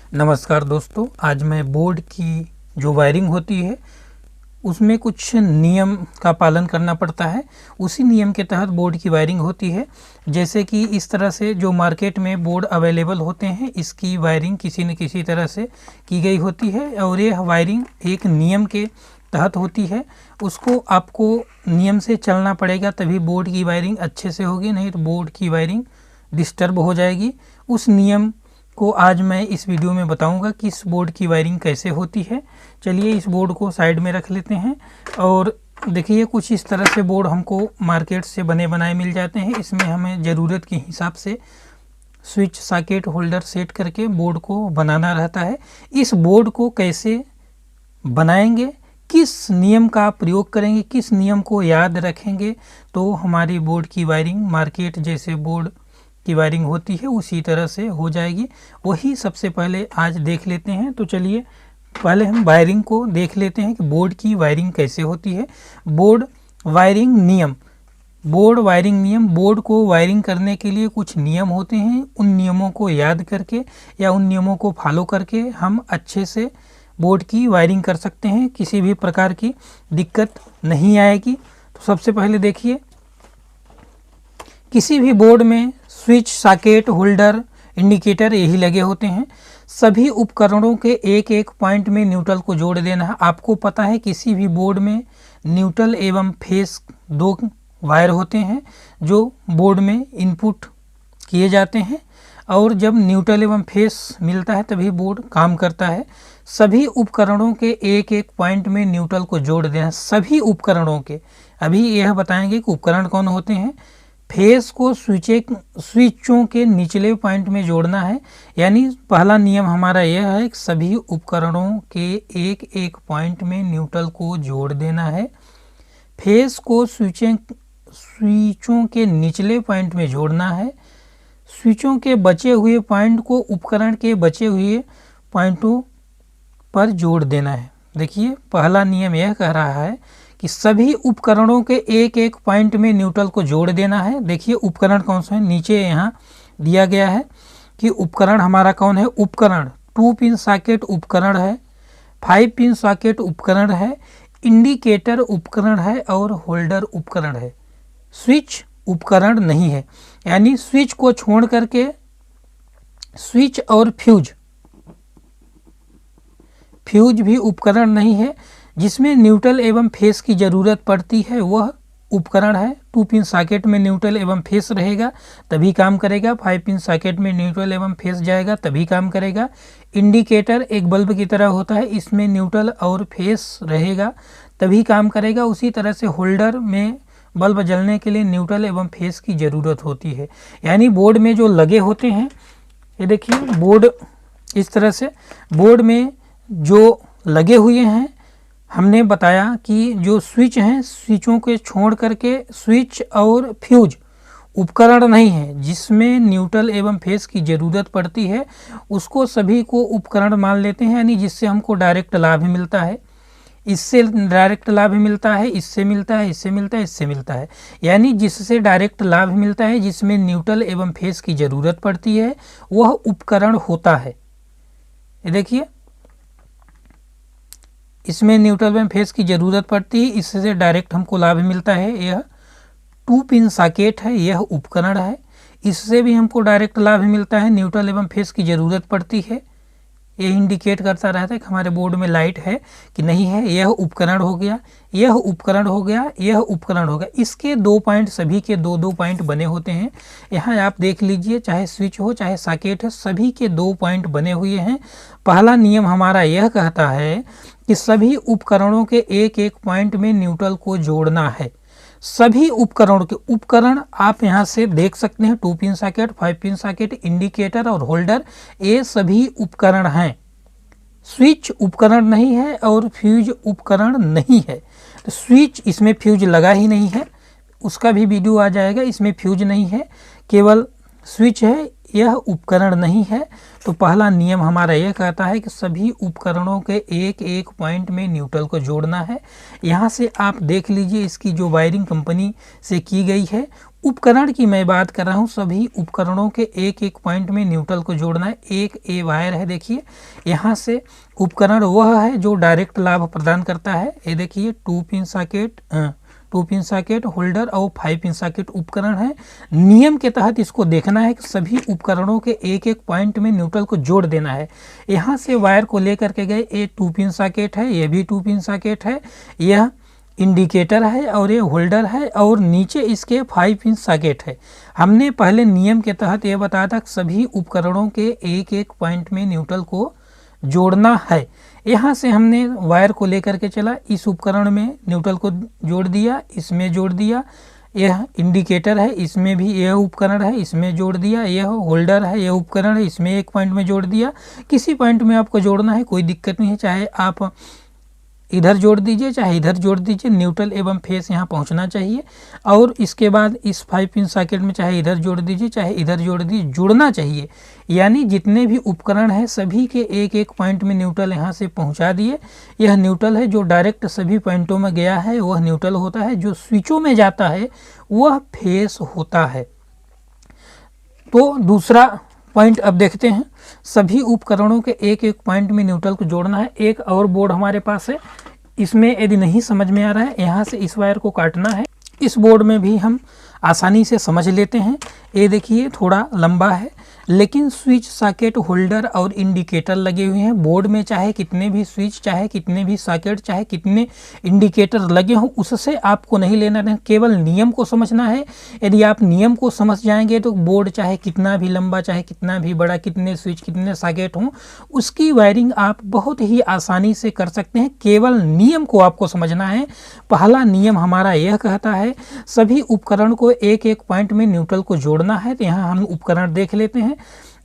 नमस्कार दोस्तों, आज मैं बोर्ड की जो वायरिंग होती है उसमें कुछ नियम का पालन करना पड़ता है। उसी नियम के तहत बोर्ड की वायरिंग होती है। जैसे कि इस तरह से जो मार्केट में बोर्ड अवेलेबल होते हैं, इसकी वायरिंग किसी न किसी तरह से की गई होती है और यह वायरिंग एक नियम के तहत होती है। उसको आपको नियम से चलना पड़ेगा, तभी बोर्ड की वायरिंग अच्छे से होगी, नहीं तो बोर्ड की वायरिंग डिस्टर्ब हो जाएगी। उस नियम को आज मैं इस वीडियो में बताऊंगा कि इस बोर्ड की वायरिंग कैसे होती है। चलिए इस बोर्ड को साइड में रख लेते हैं और देखिए कुछ इस तरह से बोर्ड हमको मार्केट से बने बनाए मिल जाते हैं। इसमें हमें ज़रूरत के हिसाब से स्विच सॉकेट होल्डर सेट करके बोर्ड को बनाना रहता है। इस बोर्ड को कैसे बनाएंगे, किस नियम का प्रयोग करेंगे, किस नियम को याद रखेंगे तो हमारी बोर्ड की वायरिंग मार्केट जैसे बोर्ड की वायरिंग होती है उसी तरह से हो जाएगी। वही सबसे पहले आज देख लेते हैं। तो चलिए पहले हम वायरिंग को देख लेते हैं कि बोर्ड की वायरिंग कैसे होती है। बोर्ड वायरिंग नियम, बोर्ड वायरिंग नियम, बोर्ड को वायरिंग करने के लिए कुछ नियम होते हैं। उन नियमों को याद करके या उन नियमों को फॉलो करके हम अच्छे से बोर्ड की वायरिंग कर सकते हैं, किसी भी प्रकार की दिक्कत नहीं आएगी। तो सबसे पहले देखिए, किसी भी बोर्ड में स्विच सॉकेट होल्डर इंडिकेटर यही लगे होते हैं। सभी उपकरणों के एक एक पॉइंट में न्यूट्रल को जोड़ देना है। आपको पता है किसी भी बोर्ड में न्यूट्रल एवं फेस दो वायर होते हैं जो बोर्ड में इनपुट किए जाते हैं, और जब न्यूट्रल एवं फेस मिलता है तभी बोर्ड काम करता है। सभी उपकरणों के एक एक पॉइंट में न्यूट्रल को जोड़ देना, सभी उपकरणों के। अभी यह बताएंगे कि उपकरण कौन होते हैं। फेस को स्विचों के निचले पॉइंट में जोड़ना है, यानी पहला नियम हमारा यह है कि सभी उपकरणों के एक एक पॉइंट में न्यूट्रल को जोड़ देना है। फेस को स्विचों के निचले पॉइंट में जोड़ना है। स्विचों के बचे हुए पॉइंट को उपकरण के बचे हुए पॉइंटों पर जोड़ देना है। देखिए पहला नियम यह कह रहा है कि सभी उपकरणों के एक एक पॉइंट में न्यूट्रल को जोड़ देना है। देखिए उपकरण कौन सा है, नीचे यहाँ दिया गया है कि उपकरण हमारा कौन है। उपकरण 2 पिन सॉकेट उपकरण है, 5 पिन सॉकेट उपकरण है, इंडिकेटर उपकरण है और होल्डर उपकरण है। स्विच उपकरण नहीं है, यानी स्विच को छोड़ करके स्विच और फ्यूज भी उपकरण नहीं है। जिसमें न्यूट्रल एवं फेस की ज़रूरत पड़ती है वह उपकरण है। 2 पिन सॉकेट में न्यूट्रल एवं फेस रहेगा तभी काम करेगा। 5 पिन सॉकेट में न्यूट्रल एवं फेस जाएगा तभी काम करेगा। इंडिकेटर एक बल्ब की तरह होता है, इसमें न्यूट्रल और फेस रहेगा तभी काम करेगा। उसी तरह से होल्डर में बल्ब जलने के लिए न्यूट्रल एवं फेस की ज़रूरत होती है। यानी बोर्ड में जो लगे होते हैं, ये देखिए बोर्ड इस तरह से बोर्ड में जो लगे हुए हैं, हमने बताया कि जो स्विच हैं स्विचों के छोड़ करके स्विच और फ्यूज उपकरण नहीं है। जिसमें न्यूट्रल एवं फेस की ज़रूरत पड़ती है उसको सभी को उपकरण मान लेते हैं, यानी जिससे हमको डायरेक्ट लाभ मिलता है। इससे डायरेक्ट लाभ मिलता है, इससे मिलता है, इससे मिलता है, इससे मिलता है, यानी जिससे डायरेक्ट लाभ मिलता है, जिसमें न्यूट्रल एवं फेस की ज़रूरत पड़ती है वह उपकरण होता है। ये देखिए इसमें न्यूट्रल एवं फेस की ज़रूरत पड़ती है, इससे डायरेक्ट हमको लाभ मिलता है। यह 2 पिन सॉकेट है, यह उपकरण है, इससे भी हमको डायरेक्ट लाभ मिलता है, न्यूट्रल एवं फेस की ज़रूरत पड़ती है। यह इंडिकेट करता रहता है कि हमारे बोर्ड में लाइट है कि नहीं है। यह उपकरण हो गया, यह उपकरण हो गया, यह उपकरण हो गया। इसके 2 पॉइंट, सभी के 2-2 पॉइंट बने होते हैं। यहाँ आप देख लीजिए, चाहे स्विच हो चाहे सॉकेट है, सभी के 2 पॉइंट बने हुए हैं। पहला नियम हमारा यह कहता है कि सभी उपकरणों के एक एक पॉइंट में न्यूट्रल को जोड़ना है। सभी उपकरणों के, उपकरण आप यहाँ से देख सकते हैं, 2 pin socket, 5 pin socket, indicator और होल्डर, ये सभी उपकरण हैं। स्विच उपकरण नहीं है और फ्यूज उपकरण नहीं है। तो स्विच, इसमें फ्यूज लगा ही नहीं है, उसका भी वीडियो आ जाएगा। इसमें फ्यूज नहीं है, केवल स्विच है, यह उपकरण नहीं है। तो पहला नियम हमारा यह कहता है कि सभी उपकरणों के एक एक पॉइंट में न्यूट्रल को जोड़ना है। यहाँ से आप देख लीजिए, इसकी जो वायरिंग कंपनी से की गई है उपकरण की मैं बात कर रहा हूँ, सभी उपकरणों के एक एक पॉइंट में न्यूट्रल को जोड़ना है। एक ए वायर है, देखिए यहाँ से उपकरण वह है जो डायरेक्ट लाभ प्रदान करता है। ये देखिए 2 पिन सॉकेट होल्डर और 5 पिन सॉकेट उपकरण है। नियम के तहत इसको देखना है कि सभी उपकरणों के एक एक पॉइंट में न्यूट्रल को जोड़ देना है। यहाँ से वायर को लेकर के गए, ये 2 पिन सॉकेट है, ये भी 2 पिन सॉकेट है, यह इंडिकेटर है और ये होल्डर है और नीचे इसके 5 पिन सॉकेट है। हमने पहले नियम के तहत ये बताया था कि सभी उपकरणों के एक एक पॉइंट में न्यूट्रल को जोड़ना है। यहाँ से हमने वायर को लेकर के चला, इस उपकरण में न्यूट्रल को जोड़ दिया, इसमें जोड़ दिया, यह इंडिकेटर है, इसमें भी यह उपकरण है, इसमें जोड़ दिया, यह होल्डर है, यह उपकरण है, इसमें एक पॉइंट में जोड़ दिया। किसी पॉइंट में आपको जोड़ना है, कोई दिक्कत नहीं है, चाहे आप इधर जोड़ दीजिए चाहे इधर जोड़ दीजिए, न्यूट्रल एवं फेस यहाँ पहुँचना चाहिए। और इसके बाद इस 5 पिन सॉकेट में चाहे इधर जोड़ दीजिए चाहे इधर जोड़ दीजिए, जुड़ना चाहिए। यानी जितने भी उपकरण हैं सभी के एक एक पॉइंट में न्यूट्रल यहाँ से पहुँचा दिए। यह न्यूट्रल है, जो डायरेक्ट सभी पॉइंटों में गया है वह न्यूट्रल होता है, जो स्विचों में जाता है वह फेस होता है। तो दूसरा पॉइंट अब देखते हैं, सभी उपकरणों के एक एक पॉइंट में न्यूट्रल को जोड़ना है। एक और बोर्ड हमारे पास है, इसमें यदि नहीं समझ में आ रहा है यहाँ से इस वायर को काटना है। इस बोर्ड में भी हम आसानी से समझ लेते हैं। ये देखिए थोड़ा लंबा है, लेकिन स्विच सॉकेट होल्डर और इंडिकेटर लगे हुए हैं। बोर्ड में चाहे कितने भी स्विच, चाहे कितने भी सॉकेट, चाहे कितने इंडिकेटर लगे हों, उससे आपको नहीं लेना है, केवल नियम को समझना है। यदि आप नियम को समझ जाएंगे तो बोर्ड चाहे कितना भी लंबा, चाहे कितना भी बड़ा, कितने स्विच कितने सॉकेट हों, उसकी वायरिंग आप बहुत ही आसानी से कर सकते हैं। केवल नियम को आपको समझना है। पहला नियम हमारा यह कहता है सभी उपकरण को एक एक पॉइंट में न्यूट्रल को जोड़ना है। तो यहाँ हम उपकरण देख लेते हैं।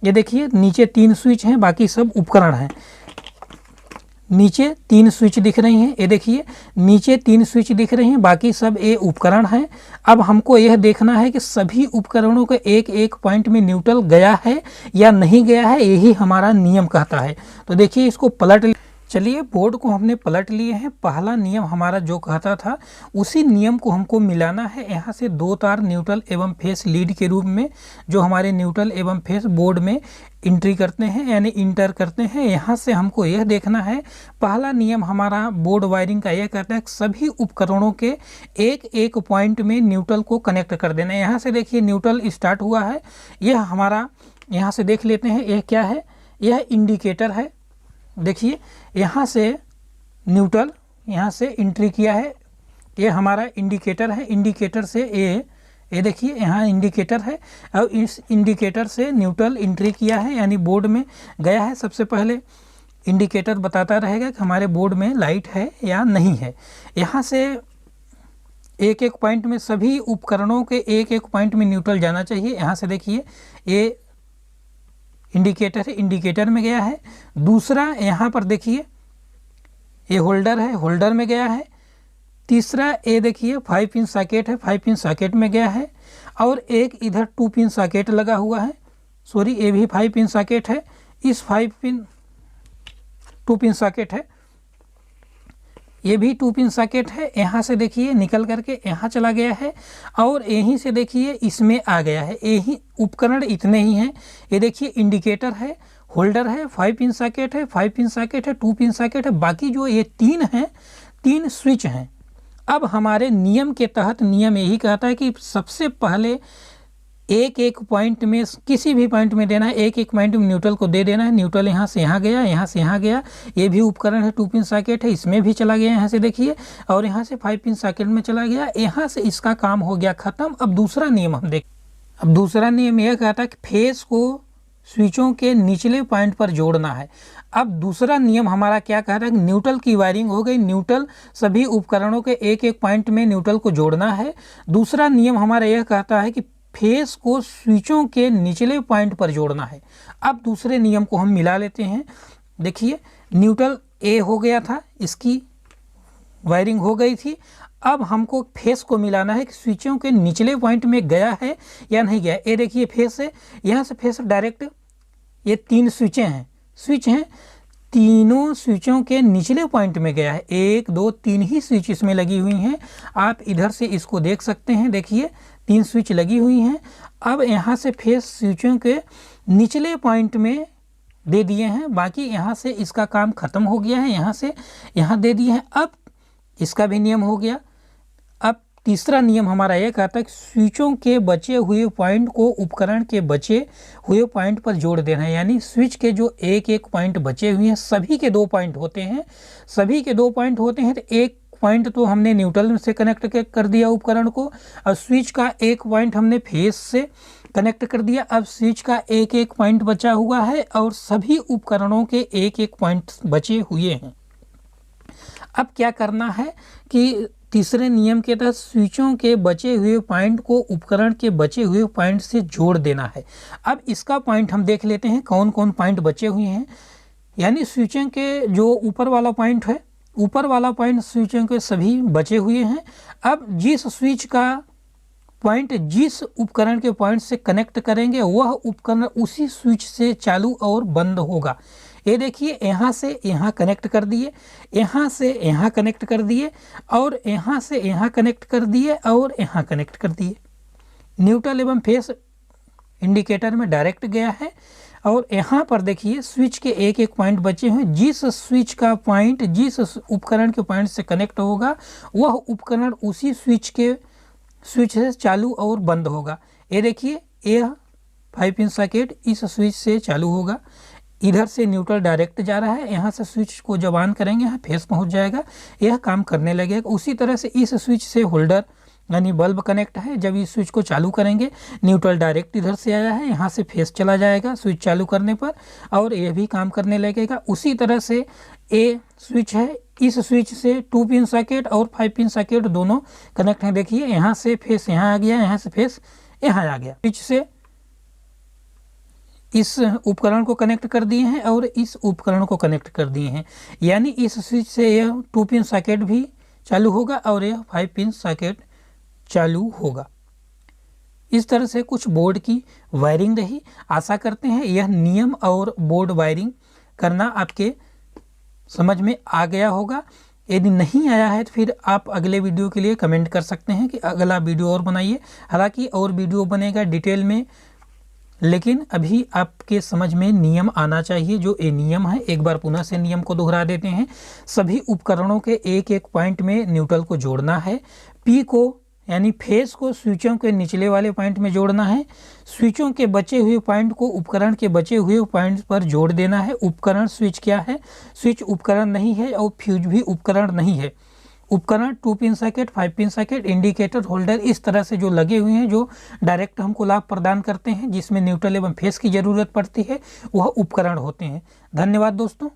ये देखिए नीचे 3 स्विच हैं, बाकी सब उपकरण हैं। नीचे 3 स्विच दिख रही हैं, ये देखिए नीचे 3 स्विच दिख रहे हैं, बाकी सब ये उपकरण हैं। अब हमको यह देखना है कि सभी उपकरणों के एक एक पॉइंट में न्यूट्रल गया है या नहीं गया है, यही हमारा नियम कहता है। तो देखिए इसको पलट, चलिए बोर्ड को हमने पलट लिए हैं। पहला नियम हमारा जो कहता था उसी नियम को हमको मिलाना है। यहाँ से 2 तार न्यूट्रल एवं फेस लीड के रूप में जो हमारे न्यूट्रल एवं फेस बोर्ड में एंट्री करते हैं यानी इंटर करते हैं। यहाँ से हमको यह देखना है, पहला नियम हमारा बोर्ड वायरिंग का यह कहता है कि सभी उपकरणों के एक एक पॉइंट में न्यूट्रल को कनेक्ट कर देना है। यहाँ से देखिए न्यूट्रल स्टार्ट हुआ है, यह हमारा यहाँ से देख लेते हैं यह क्या है, यह इंडिकेटर है। देखिए यहाँ से न्यूट्रल यहाँ से एंट्री किया है, ये हमारा इंडिकेटर है। इंडिकेटर से ये देखिए यहाँ इंडिकेटर है और इस इंडिकेटर से न्यूट्रल एंट्री किया है यानी बोर्ड में गया है। सबसे पहले इंडिकेटर बताता रहेगा कि हमारे बोर्ड में लाइट है या नहीं है। यहाँ से एक एक पॉइंट में सभी उपकरणों के एक एक पॉइंट में न्यूट्रल जाना चाहिए। यहाँ से देखिए ये इंडिकेटर है, इंडिकेटर में गया है। दूसरा यहाँ पर देखिए ये होल्डर है, होल्डर में गया है। तीसरा ये देखिए 5 पिन सॉकेट है, 5 पिन सॉकेट में गया है। और एक इधर 2 पिन सॉकेट लगा हुआ है, सॉरी ये भी 5 पिन सॉकेट है, इस 2 पिन सॉकेट है, ये भी 2 पिन सॉकेट है। यहाँ से देखिए निकल करके यहाँ चला गया है और यहीं से देखिए इसमें आ गया है। यही उपकरण इतने ही हैं। ये देखिए इंडिकेटर है, होल्डर है, 5 पिन सॉकेट है, 5 पिन सॉकेट है, 2 पिन सॉकेट है, बाकी जो ये 3 हैं 3 स्विच हैं। अब हमारे नियम के तहत नियम यही कहता है कि सबसे पहले एक एक पॉइंट में किसी भी पॉइंट में देना है, एक एक पॉइंट में न्यूट्रल को दे देना है। न्यूट्रल यहाँ से यहाँ गया, यहाँ से यहाँ गया, ये भी उपकरण है 2 पिन सॉकेट है, इसमें भी चला गया यहाँ से देखिए, और यहाँ से 5 पिन सॉकेट में चला गया। यहाँ से इसका काम हो गया खत्म। अब दूसरा नियम हम देख, अब दूसरा नियम यह कहता है कि फेस को स्विचों के निचले पॉइंट पर जोड़ना है। अब दूसरा नियम हमारा क्या कहता है कि न्यूट्रल की वायरिंग हो गई, न्यूट्रल सभी उपकरणों के एक एक पॉइंट में न्यूट्रल को जोड़ना है। दूसरा नियम हमारा यह कहता है कि फेस को स्विचों के निचले पॉइंट पर जोड़ना है। अब दूसरे नियम को हम मिला लेते हैं। देखिए न्यूट्रल ए हो गया था, इसकी वायरिंग हो गई थी। अब हमको फेस को मिलाना है कि स्विचों के निचले पॉइंट में गया है या नहीं गया। ये देखिए फेस है, यहाँ से फेस डायरेक्ट ये 3 स्विचें हैं, स्विच हैं, तीनों स्विचों के निचले पॉइंट में गया है। 1 2 3 ही स्विच इसमें लगी हुई हैं। आप इधर से इसको देख सकते हैं, देखिए 3 स्विच लगी हुई हैं। अब यहाँ से फेस स्विचों के निचले पॉइंट में दे दिए हैं, बाकी यहाँ से इसका काम ख़त्म हो गया है, यहाँ से यहाँ दे दिए हैं। अब इसका भी नियम हो गया। अब तीसरा नियम हमारा यह कहता है कि स्विचों के बचे हुए पॉइंट को उपकरण के बचे हुए पॉइंट पर जोड़ देना है। यानी स्विच के जो एक एक पॉइंट बचे हुए हैं, सभी के 2 पॉइंट होते हैं, सभी के 2 पॉइंट होते हैं। तो एक पॉइंट तो हमने न्यूट्रल से कनेक्ट कर दिया उपकरण को, और स्विच का एक पॉइंट हमने फेस से कनेक्ट कर दिया। अब स्विच का एक एक पॉइंट बचा हुआ है और सभी उपकरणों के एक एक पॉइंट बचे हुए हैं। अब क्या करना है कि तीसरे नियम के तहत स्विचों के बचे हुए पॉइंट को उपकरण के बचे हुए पॉइंट से जोड़ देना है। अब इसका पॉइंट हम देख लेते हैं कौन कौन पॉइंट बचे हुए हैं। यानी स्विचों के जो ऊपर वाला पॉइंट है, ऊपर वाला पॉइंट स्विचों के सभी बचे हुए हैं। अब जिस स्विच का पॉइंट जिस उपकरण के पॉइंट से कनेक्ट करेंगे, वह उपकरण उसी स्विच से चालू और बंद होगा। ये देखिए, यहाँ से यहाँ कनेक्ट कर दिए, यहाँ से यहाँ कनेक्ट कर दिए, और यहाँ से यहाँ कनेक्ट कर दिए, और यहाँ कनेक्ट कर दिए। न्यूट्रल एवं फेस इंडिकेटर में डायरेक्ट गया है। और यहाँ पर देखिए स्विच के एक एक पॉइंट बचे हैं। जिस स्विच का पॉइंट जिस उपकरण के पॉइंट से कनेक्ट होगा, वह उपकरण उसी स्विच से चालू और बंद होगा। ये देखिए, यह 5 पिन सॉकेट इस स्विच से चालू होगा, इधर से न्यूट्रल डायरेक्ट जा रहा है, यहाँ से स्विच को जब ऑन करेंगे यहाँ फेस पहुँच जाएगा, यह काम करने लगेगा। उसी तरह से इस स्विच से होल्डर यानी बल्ब कनेक्ट है, जब इस स्विच को चालू करेंगे न्यूट्रल डायरेक्ट इधर से आया है, यहाँ से फेस चला जाएगा स्विच चालू करने पर, और यह भी काम करने लगेगा। उसी तरह से ए स्विच है, इस स्विच से 2 पिन सॉकेट और 5 पिन सॉकेट दोनों कनेक्ट हैं। देखिए, यहाँ से फेस यहाँ आ गया, यहाँ से फेस यहाँ आ गया। स्विच से इस उपकरण को कनेक्ट कर दिए हैं और इस उपकरण को कनेक्ट कर दिए हैं। यानी इस स्विच से यह 2 पिन सॉकेट भी चालू होगा और यह 5 पिन सॉकेट चालू होगा। इस तरह से कुछ बोर्ड की वायरिंग रही। आशा करते हैं यह नियम और बोर्ड वायरिंग करना आपके समझ में आ गया होगा। यदि नहीं आया है तो फिर आप अगले वीडियो के लिए कमेंट कर सकते हैं कि अगला वीडियो और बनाइए। हालांकि और वीडियो बनेगा डिटेल में, लेकिन अभी आपके समझ में नियम आना चाहिए। जो ये नियम है, एक बार पुनः से नियम को दोहरा देते हैं। सभी उपकरणों के एक एक पॉइंट में न्यूट्रल को जोड़ना है। पी को यानी फेस को स्विचों के निचले वाले पॉइंट में जोड़ना है। स्विचों के बचे हुए पॉइंट को उपकरण के बचे हुए पॉइंट पर जोड़ देना है। उपकरण स्विच क्या है? स्विच उपकरण नहीं है और फ्यूज भी उपकरण नहीं है। उपकरण 2 pin socket, 5 pin socket, indicator, holder, इस तरह से जो लगे हुए हैं, जो डायरेक्ट हमको लाभ प्रदान करते हैं, जिसमें न्यूट्रल एवं फेस की ज़रूरत पड़ती है, वह उपकरण होते हैं। धन्यवाद दोस्तों।